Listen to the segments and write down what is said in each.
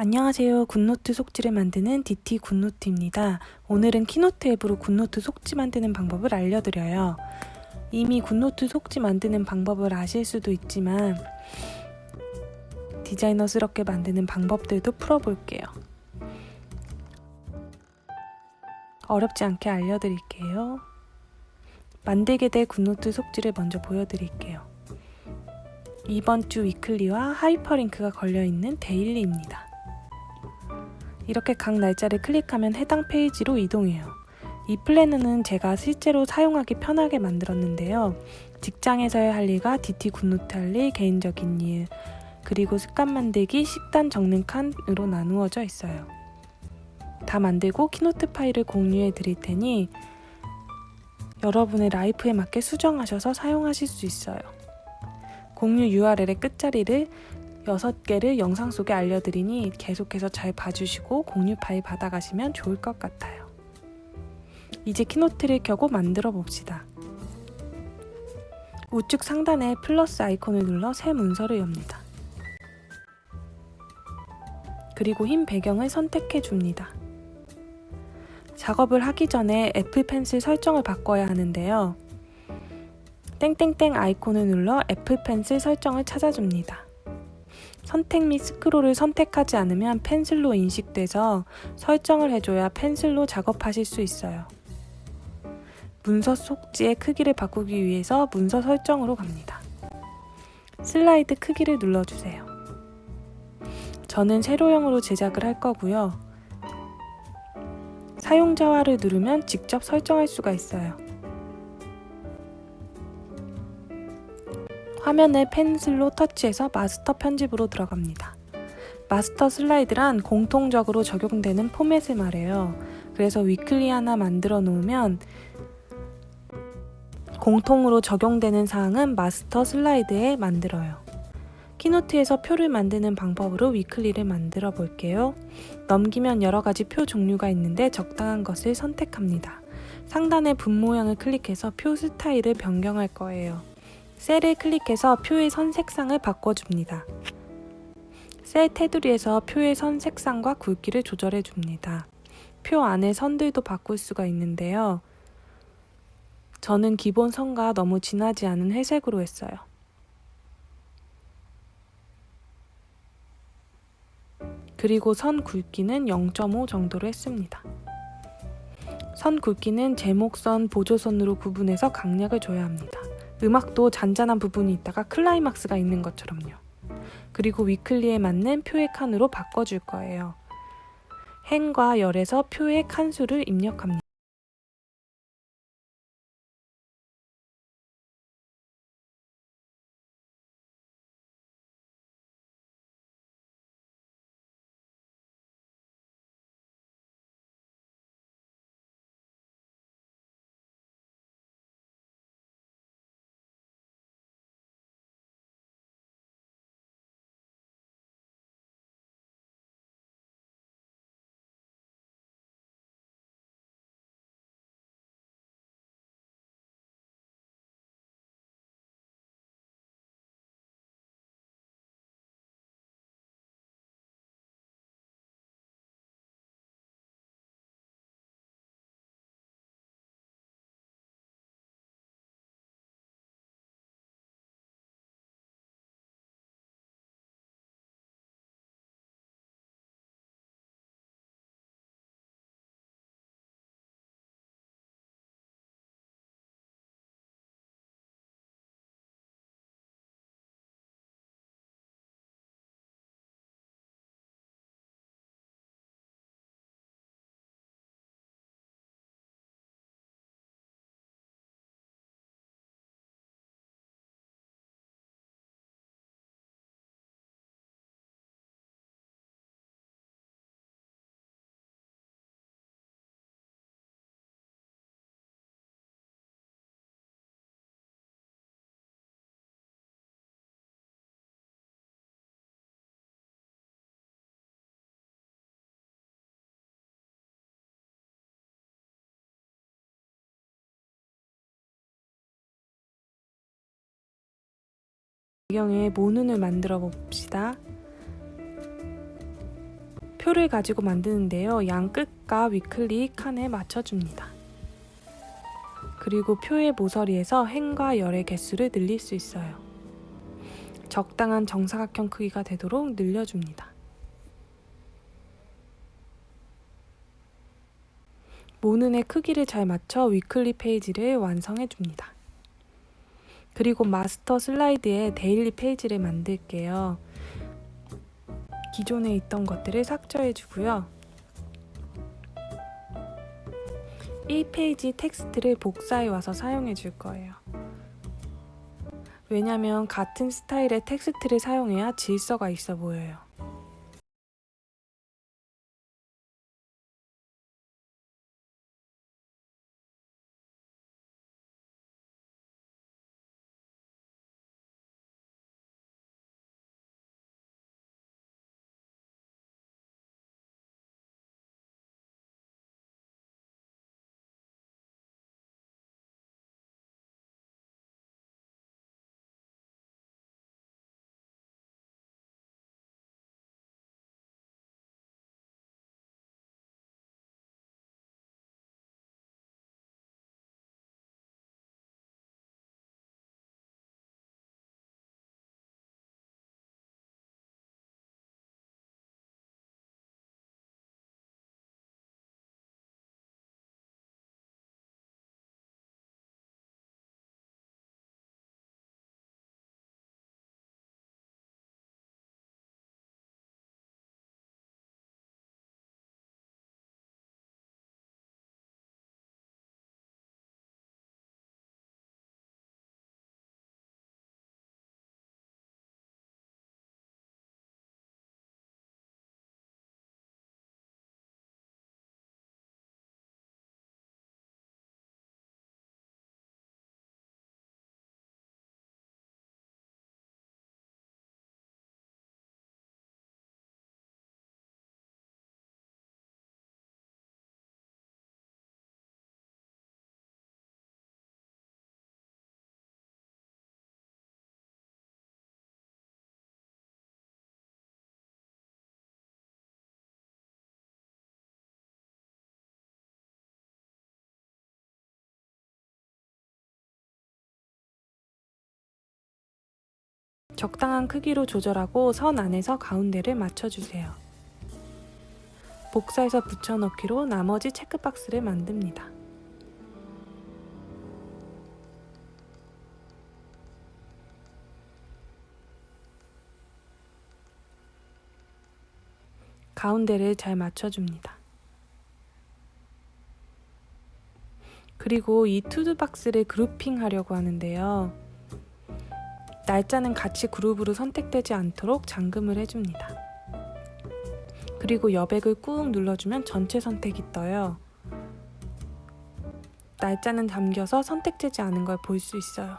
안녕하세요. 굿노트 속지를 만드는 DT 굿노트입니다. 오늘은 키노트 앱으로 굿노트 속지 만드는 방법을 알려드려요. 이미 굿노트 속지 만드는 방법을 아실 수도 있지만 디자이너스럽게 만드는 방법들도 풀어볼게요. 어렵지 않게 알려드릴게요. 만들게 될 굿노트 속지를 먼저 보여드릴게요. 이번 주 위클리와 하이퍼링크가 걸려있는 데일리입니다. 이렇게 각 날짜를 클릭하면 해당 페이지로 이동해요. 이 플래너는 제가 실제로 사용하기 편하게 만들었는데요. 직장에서의 할 일과 DT 굿노트 할 일, 개인적인 일, 그리고 습관 만들기, 식단 적는 칸으로 나누어져 있어요. 다 만들고 키노트 파일을 공유해 드릴 테니 여러분의 라이프에 맞게 수정하셔서 사용하실 수 있어요. 공유 URL의 끝자리를 6개를 영상 속에 알려드리니 계속해서 잘 봐주시고 공유 파일 받아가시면 좋을 것 같아요. 이제 키노트를 켜고 만들어 봅시다. 우측 상단에 플러스 아이콘을 눌러 새 문서를 엽니다. 그리고 흰 배경을 선택해 줍니다. 작업을 하기 전에 애플 펜슬 설정을 바꿔야 하는데요. 땡땡땡 아이콘을 눌러 애플 펜슬 설정을 찾아줍니다. 선택 및 스크롤을 선택하지 않으면 펜슬로 인식돼서 설정을 해줘야 펜슬로 작업하실 수 있어요. 문서 속지의 크기를 바꾸기 위해서 문서 설정으로 갑니다. 슬라이드 크기를 눌러주세요. 저는 세로형으로 제작을 할 거고요. 사용자화를 누르면 직접 설정할 수가 있어요. 화면을 펜슬로 터치해서 마스터 편집으로 들어갑니다. 마스터 슬라이드란 공통적으로 적용되는 포맷을 말해요. 그래서 위클리 하나 만들어 놓으면 공통으로 적용되는 사항은 마스터 슬라이드에 만들어요. 키노트에서 표를 만드는 방법으로 위클리를 만들어 볼게요. 넘기면 여러 가지 표 종류가 있는데 적당한 것을 선택합니다. 상단의 분 모양을 클릭해서 표 스타일을 변경할 거예요. 셀을 클릭해서 표의 선 색상을 바꿔줍니다. 셀 테두리에서 표의 선 색상과 굵기를 조절해 줍니다. 표 안에 선들도 바꿀 수가 있는데요. 저는 기본 선과 너무 진하지 않은 회색으로 했어요. 그리고 선 굵기는 0.5 정도로 했습니다. 선 굵기는 제목선, 보조선으로 구분해서 강약을 줘야 합니다. 음악도 잔잔한 부분이 있다가 클라이막스가 있는 것처럼요. 그리고 위클리에 맞는 표의 칸으로 바꿔줄 거예요. 행과 열에서 표의 칸수를 입력합니다. 배경에 모눈을 만들어 봅시다. 표를 가지고 만드는데요. 양 끝과 위클리 칸에 맞춰줍니다. 그리고 표의 모서리에서 행과 열의 개수를 늘릴 수 있어요. 적당한 정사각형 크기가 되도록 늘려줍니다. 모눈의 크기를 잘 맞춰 위클리 페이지를 완성해줍니다. 그리고 마스터 슬라이드에 데일리 페이지를 만들게요. 기존에 있던 것들을 삭제해주고요. 1페이지 텍스트를 복사해 와서 사용해 줄 거예요. 왜냐면 같은 스타일의 텍스트를 사용해야 질서가 있어 보여요. 적당한 크기로 조절하고 선 안에서 가운데를 맞춰주세요. 복사해서 붙여넣기로 나머지 체크박스를 만듭니다. 가운데를 잘 맞춰줍니다. 그리고 이 투두박스를 그룹핑하려고 하는데요. 날짜는 같이 그룹으로 선택되지 않도록 잠금을 해줍니다. 그리고 여백을 꾹 눌러주면 전체 선택이 떠요. 날짜는 잠겨서 선택되지 않은 걸 볼 수 있어요.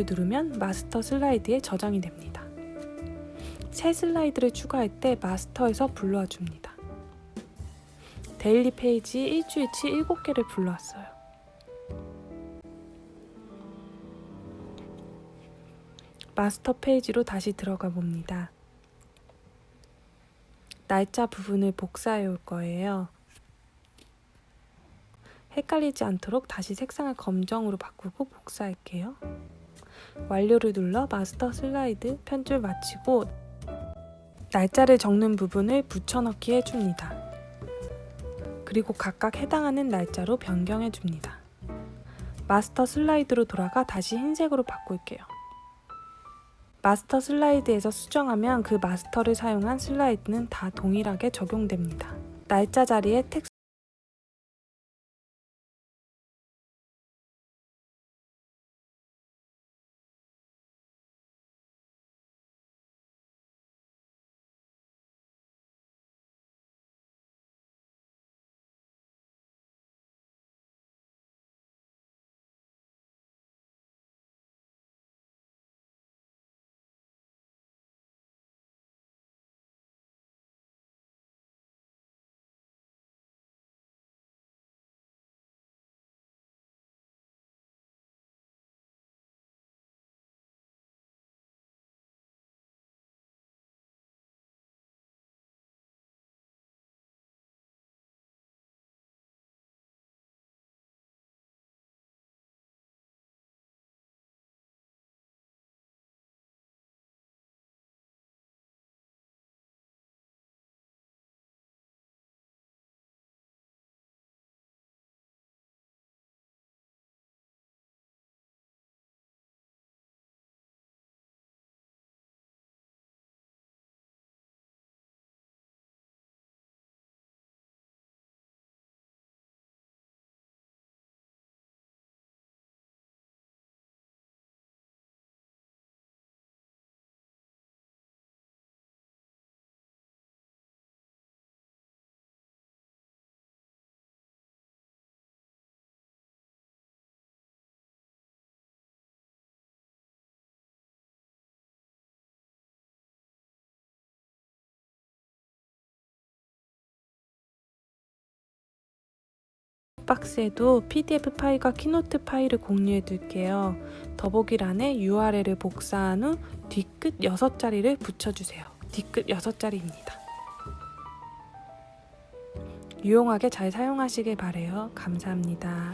누르면 마스터 슬라이드에 저장이 됩니다. 새 슬라이드를 추가할 때 마스터에서 불러와 줍니다. 데일리 페이지 일주일치 7개를 불러왔어요. 마스터 페이지로 다시 들어가 봅니다. 날짜 부분을 복사해 올 거예요. 헷갈리지 않도록 다시 색상을 검정으로 바꾸고 복사할게요. 완료를 눌러 마스터 슬라이드 편집 마치고 날짜를 적는 부분을 붙여넣기 해줍니다. 그리고 각각 해당하는 날짜로 변경해줍니다. 마스터 슬라이드로 돌아가 다시 흰색으로 바꿀게요. 마스터 슬라이드에서 수정하면 그 마스터를 사용한 슬라이드는 다 동일하게 적용됩니다. 날짜 자리에 텍스트 박스에도 PDF 파일과 키노트 파일을 공유해 둘게요. 더보기란에 URL을 복사한 후 뒤끝 6자리를 붙여주세요. 뒤끝 6자리입니다. 유용하게 잘 사용하시길 바래요. 감사합니다.